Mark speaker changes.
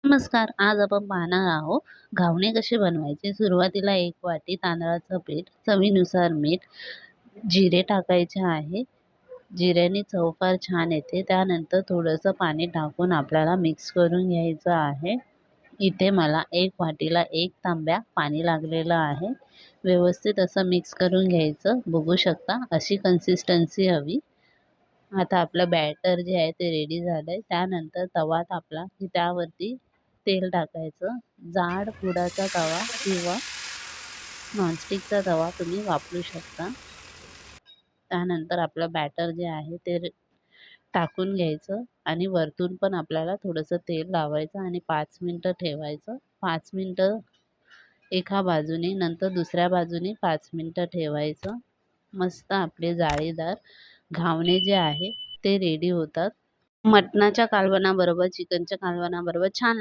Speaker 1: नमस्कार. आज आपण पाहणार आहोत घावणे कसे बनवायचे. सुरुवातीला 1 वाटी तांदळाचं पीठ, चवीनुसार मीठ, जिरे टाकायचे आहे. जिऱ्याने चव फार छान येते. त्यानंतर थोडंसं पाणी टाकून आपल्याला मिक्स करून घ्यायचं आहे. इथे मला 1 वाटीला 1 तांब्या पाणी लागलेलं आहे. व्यवस्थित असं मिक्स करून घ्यायचं. बघू शकता अशी कन्सिस्टन्सी हवी. आता आपलं बॅटर जे आहे ते रेडी झालंय. त्यानंतर तवा तापला की त्यावरती तेल टाकायचं. जाड बुडाचा तवा किंवा नॉनस्टिकचा तवा तुम्ही वापरू शकता. त्यानंतर आपलं बॅटर जे आहे ते टाकून घ्यायचं आणि वरतून पण आपल्याला थोडंसं तेल लावायचं आणि 5 मिनिटं ठेवायचं. 5 मिनिटं एका बाजूने, नंतर दुसऱ्या बाजूने 5 मिनिटं ठेवायचं. मस्त आपले जाळीदार घावणे जे आहे ते रेडी होतात. मटणाच्या कालवणाबरोबर, चिकनच्या कालवणाबरोबर छान